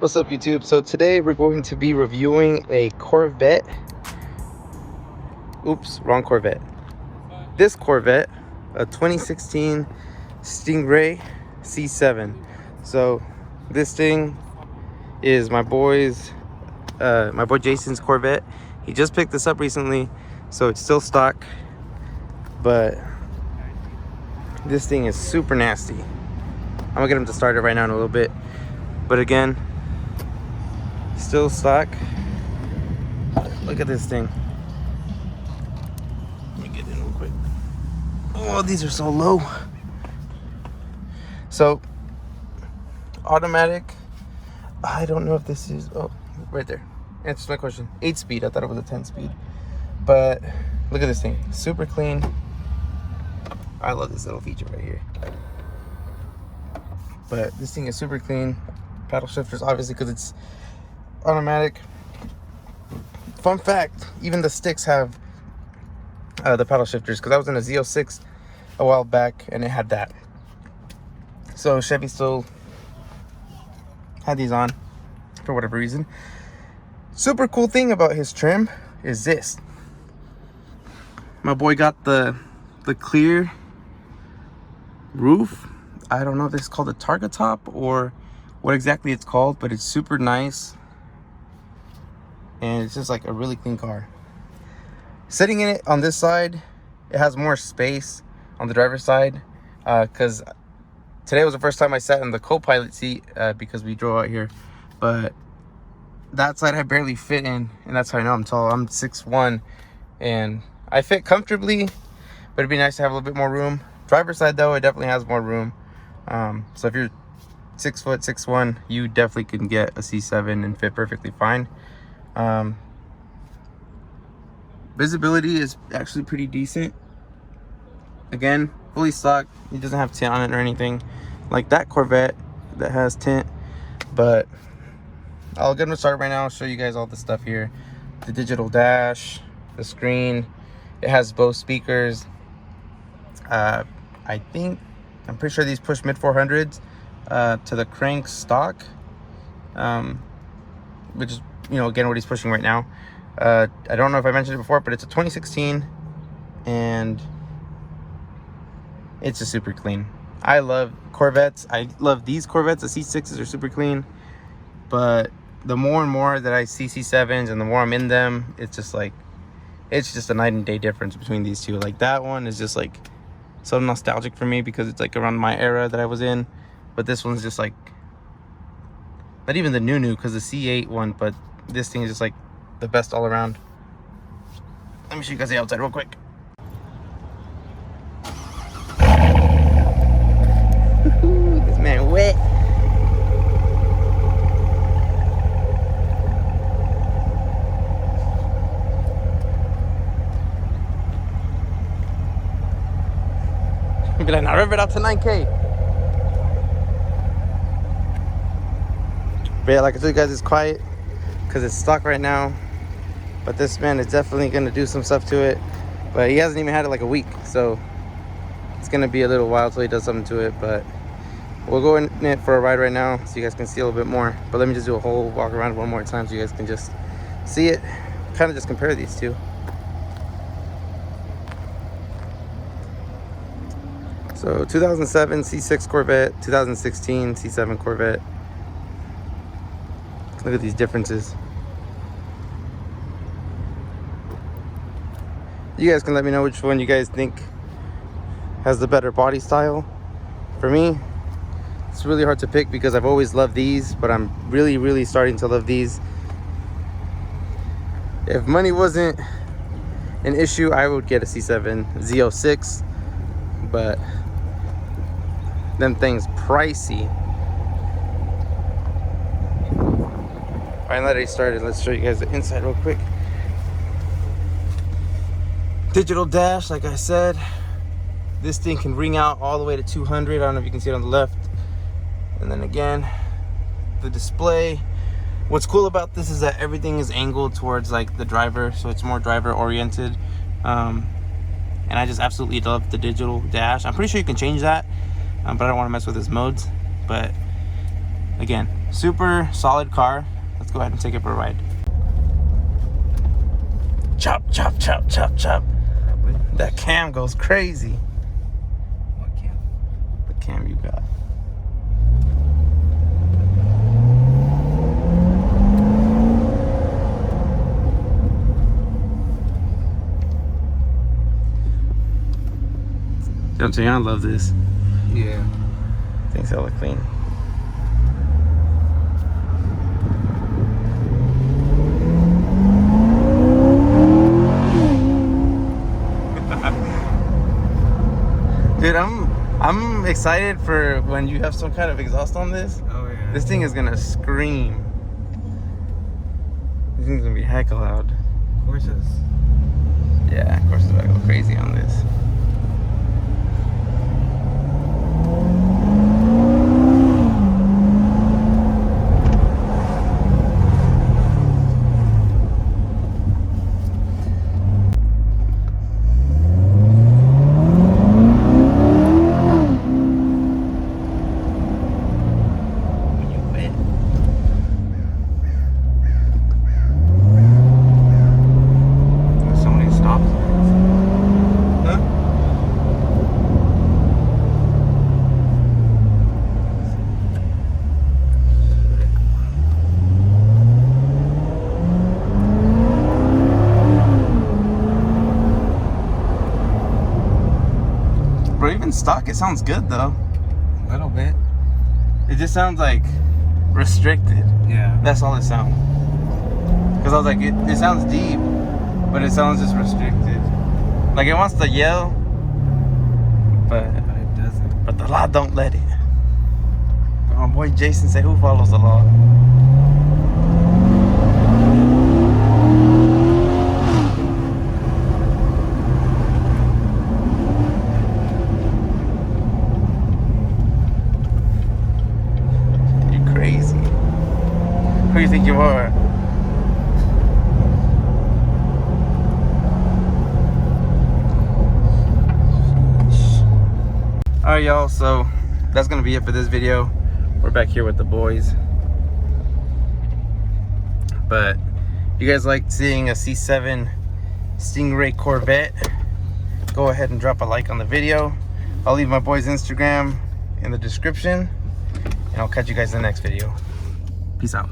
What's up, YouTube? So today we're going to be reviewing a Corvette. Oops, wrong Corvette. This Corvette, a 2016 Stingray C7. So this thing is my boy Jason's Corvette. He just picked this up recently, so it's still stock, but this thing is super nasty. I'm gonna get him to start it right now in a little bit, but again, still stock. Look at this thing. Let me get in real quick. Oh, these are so low. So automatic, I don't know if this is, oh, right there, answers my question. 8-speed, I thought it was a 10-speed, but look at this thing, super clean. I love this little feature right here, but this thing is super clean. Paddle shifters, obviously, because it's automatic. Fun fact, even the sticks have the paddle shifters, because I was in a Z06 a while back and it had that. So Chevy still had these on for whatever reason. Super cool thing about his trim is this. My boy got the clear roof. I don't know if this is called a targa top or what exactly it's called, but it's super nice. And it's just like a really clean car. Sitting in it on this side, it has more space on the driver's side, because today was the first time I sat in the co-pilot seat because we drove out here, but that side I barely fit in, and that's how I know I'm tall. I'm 6'1", and I fit comfortably, but it'd be nice to have a little bit more room. Driver's side though, it definitely has more room. So if you're 6 foot 6'1", you definitely can get a C7 and fit perfectly fine. Visibility is actually pretty decent. Again, fully stock. It doesn't have tint on it or anything like that Corvette that has tint, but I'll get them started right now. I'll show you guys all the stuff here. The digital dash, the screen. It has both speakers. I'm pretty sure these push mid 400s to the crank stock, which is, you know, again, what he's pushing right now. I don't know if I mentioned it before, but it's a 2016 and it's just super clean. I love Corvettes. I love these Corvettes. The C6s are super clean, but the more and more that I see C7s and the more I'm in them, it's just like, it's just a night and day difference between these two. Like that one is just like so nostalgic for me because it's like around my era that I was in, but this one's just like, not even the new because the C8 one, but this thing is just like the best all around. Let me show you guys the outside real quick. This man wet. Be like, now rev it out to 9K. But yeah, like I told you guys, it's quiet because it's stock right now. But this man is definitely going to do some stuff to it. But he hasn't even had it like a week, so it's going to be a little while till he does something to it. But we'll go in it for a ride right now so you guys can see a little bit more. But let me just do a whole walk around one more time so you guys can just see it. Kind of just compare these two. So 2007 C6 Corvette, 2016 C7 Corvette. Look at these differences. You guys can let me know which one you guys think has the better body style. For me, it's really hard to pick because I've always loved these, but I'm really starting to love these. If money wasn't an issue, I would get a C7 Z06, but them things pricey. Alright, now that I started, let's show you guys the inside real quick. Digital dash, like I said. This thing can ring out all the way to 200. I don't know if you can see it on the left. And then again, the display. What's cool about this is that everything is angled towards like the driver, so it's more driver oriented. And I just absolutely love the digital dash. I'm pretty sure you can change that, but I don't want to mess with his modes. But again, super solid car. Let's go ahead and take it for a ride. Chop, chop, chop, chop, chop. That cam goes crazy. What cam? The cam you got. Don't tell you, I love this. Yeah. Things hella clean. Dude, I'm excited for when you have some kind of exhaust on this. Oh yeah. This thing is gonna scream. This thing's gonna be heck loud. Of course it's. Yeah, of course it's gonna go crazy on this. Bro, even stock, it sounds good though. A little bit. It just sounds like restricted. Yeah. That's all it sounds. Because I was like, it sounds deep, but it sounds just restricted. Like it wants to yell, but it doesn't. But the law don't let it. But my boy Jason said, who follows the law? Crazy. Who do you think you are? Alright y'all, so that's gonna be it for this video. We're back here with the boys. But if you guys liked seeing a C7 Stingray Corvette, go ahead and drop a like on the video. I'll leave my boy's Instagram in the description. And I'll catch you guys in the next video. Peace out.